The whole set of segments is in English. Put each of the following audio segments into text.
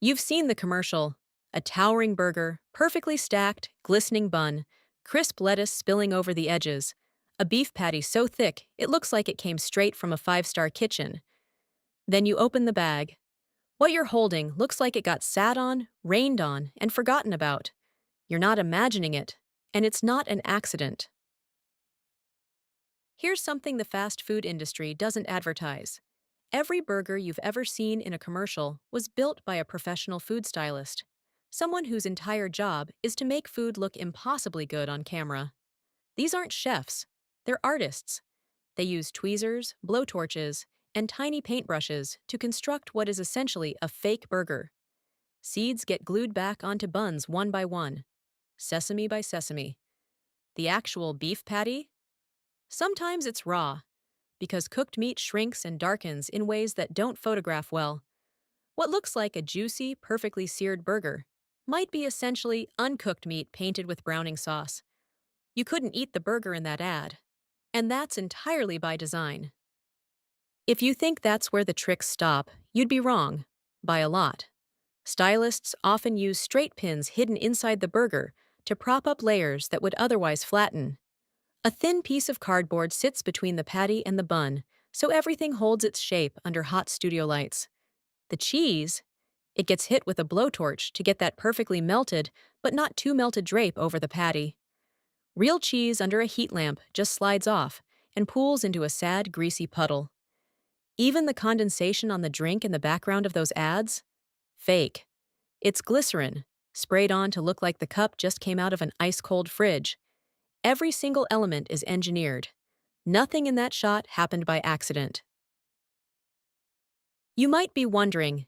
You've seen the commercial. A towering burger, perfectly stacked, glistening bun, crisp lettuce spilling over the edges, a beef patty so thick it looks like it came straight from a five-star kitchen. Then you open the bag. What you're holding looks like it got sat on, rained on, and forgotten about. You're not imagining it, and it's not an accident. Here's something the fast food industry doesn't advertise. Every burger you've ever seen in a commercial was built by a professional food stylist, someone whose entire job is to make food look impossibly good on camera. These aren't chefs, they're artists. They use tweezers, blowtorches, and tiny paintbrushes to construct what is essentially a fake burger. Seeds get glued back onto buns one by one, sesame by sesame. The actual beef patty? Sometimes it's raw, because cooked meat shrinks and darkens in ways that don't photograph well. What looks like a juicy, perfectly seared burger might be essentially uncooked meat painted with browning sauce. You couldn't eat the burger in that ad, and that's entirely by design. If you think that's where the tricks stop, you'd be wrong, by a lot. Stylists often use straight pins hidden inside the burger to prop up layers that would otherwise flatten. A thin piece of cardboard sits between the patty and the bun, so everything holds its shape under hot studio lights. The cheese, it gets hit with a blowtorch to get that perfectly melted, but not too melted drape over the patty. Real cheese under a heat lamp just slides off and pools into a sad, greasy puddle. Even the condensation on the drink in the background of those ads? Fake. It's glycerin, sprayed on to look like the cup just came out of an ice-cold fridge. Every single element is engineered. Nothing in that shot happened by accident. You might be wondering,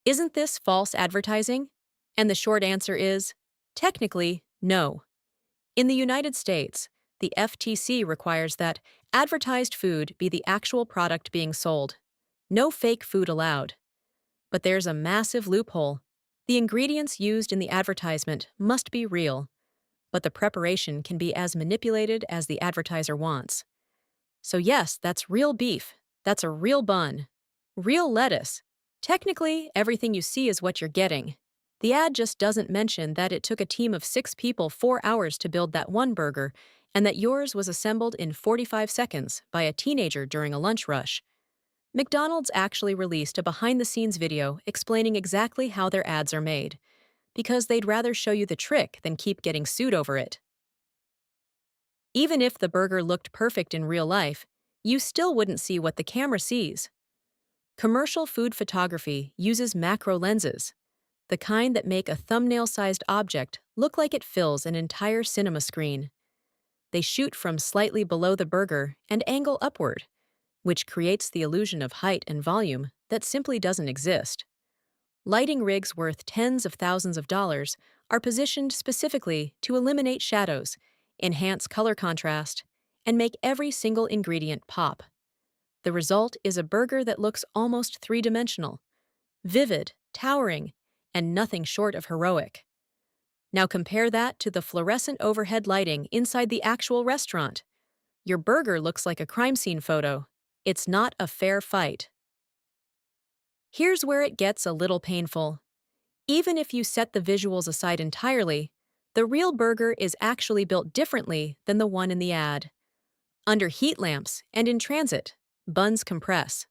isn't this false advertising? And the short answer is, technically, no. In the United States, the FTC requires that advertised food be the actual product being sold. No fake food allowed. But there's a massive loophole. The ingredients used in the advertisement must be real, but the preparation can be as manipulated as the advertiser wants. So yes, that's real beef. That's a real bun. Real lettuce. Technically, everything you see is what you're getting. The ad just doesn't mention that it took a team of 6 people 4 hours to build that one burger, and that yours was assembled in 45 seconds by a teenager during a lunch rush. McDonald's actually released a behind-the-scenes video explaining exactly how their ads are made, because they'd rather show you the trick than keep getting sued over it. Even if the burger looked perfect in real life, you still wouldn't see what the camera sees. Commercial food photography uses macro lenses, the kind that make a thumbnail-sized object look like it fills an entire cinema screen. They shoot from slightly below the burger and angle upward, which creates the illusion of height and volume that simply doesn't exist. Lighting rigs worth tens of thousands of dollars are positioned specifically to eliminate shadows, enhance color contrast, and make every single ingredient pop. The result is a burger that looks almost three-dimensional, vivid, towering, and nothing short of heroic. Now compare that to the fluorescent overhead lighting inside the actual restaurant. Your burger looks like a crime scene photo. It's not a fair fight. Here's where it gets a little painful. Even if you set the visuals aside entirely, the real burger is actually built differently than the one in the ad. Under heat lamps and in transit, buns compress.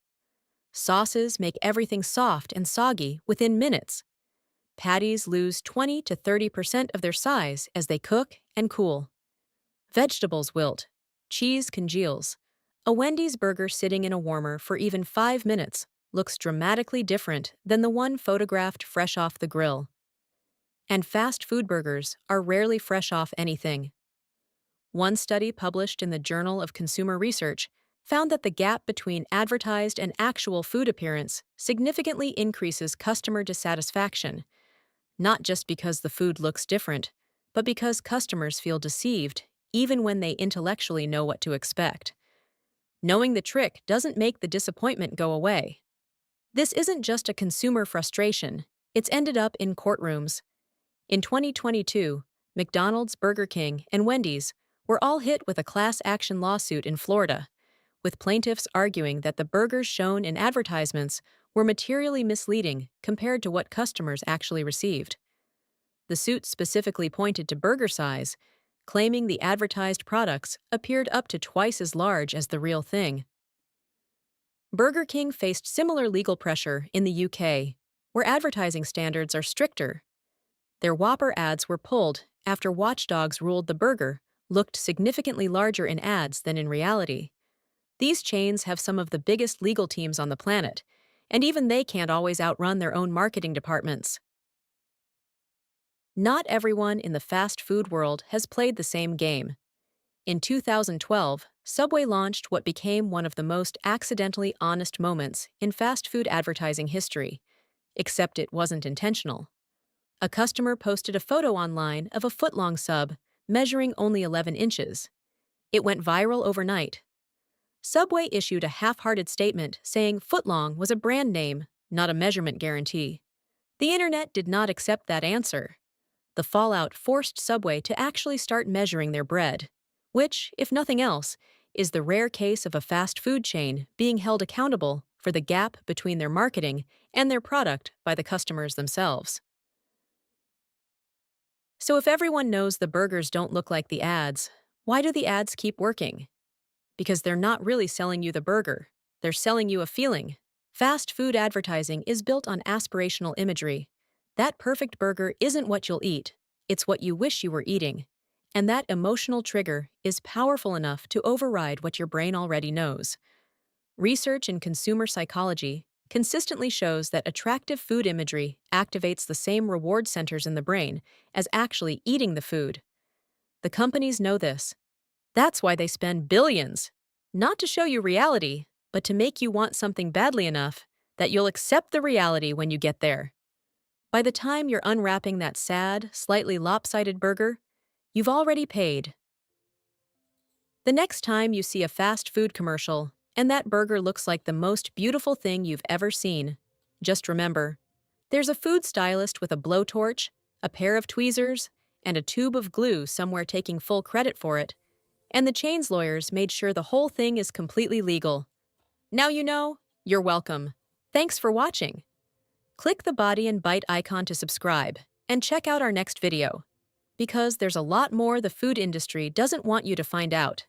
Sauces make everything soft and soggy within minutes. Patties lose 20 to 30% of their size as they cook and cool. Vegetables wilt. Cheese congeals. A Wendy's burger sitting in a warmer for even 5 minutes looks dramatically different than the one photographed fresh off the grill. And fast food burgers are rarely fresh off anything. One study published in the Journal of Consumer Research found that the gap between advertised and actual food appearance significantly increases customer dissatisfaction, not just because the food looks different, but because customers feel deceived even when they intellectually know what to expect. Knowing the trick doesn't make the disappointment go away. This isn't just a consumer frustration, it's ended up in courtrooms. In 2022, McDonald's, Burger King, and Wendy's were all hit with a class action lawsuit in Florida, with plaintiffs arguing that the burgers shown in advertisements were materially misleading compared to what customers actually received. The suit specifically pointed to burger size, claiming the advertised products appeared up to twice as large as the real thing. Burger King faced similar legal pressure in the UK, where advertising standards are stricter. Their Whopper ads were pulled after watchdogs ruled the burger looked significantly larger in ads than in reality. These chains have some of the biggest legal teams on the planet, and even they can't always outrun their own marketing departments. Not everyone in the fast food world has played the same game. In 2012, Subway launched what became one of the most accidentally honest moments in fast food advertising history, except it wasn't intentional. A customer posted a photo online of a foot-long sub measuring only 11 inches. It went viral overnight. Subway issued a half-hearted statement saying footlong was a brand name, not a measurement guarantee. The internet did not accept that answer. The fallout forced Subway to actually start measuring their bread, which, if nothing else, is the rare case of a fast food chain being held accountable for the gap between their marketing and their product by the customers themselves. So if everyone knows the burgers don't look like the ads, why do the ads keep working? Because they're not really selling you the burger. They're selling you a feeling. Fast food advertising is built on aspirational imagery. That perfect burger isn't what you'll eat, it's what you wish you were eating. And that emotional trigger is powerful enough to override what your brain already knows. Research in consumer psychology consistently shows that attractive food imagery activates the same reward centers in the brain as actually eating the food. The companies know this. That's why they spend billions, not to show you reality, but to make you want something badly enough that you'll accept the reality when you get there. By the time you're unwrapping that sad, slightly lopsided burger, you've already paid. The next time you see a fast food commercial and that burger looks like the most beautiful thing you've ever seen, just remember, there's a food stylist with a blowtorch, a pair of tweezers, and a tube of glue somewhere taking full credit for it, and the chain's lawyers made sure the whole thing is completely legal. Now you know, you're welcome. Thanks for watching. Click the Body&Bite icon to subscribe, and check out our next video, because there's a lot more the food industry doesn't want you to find out.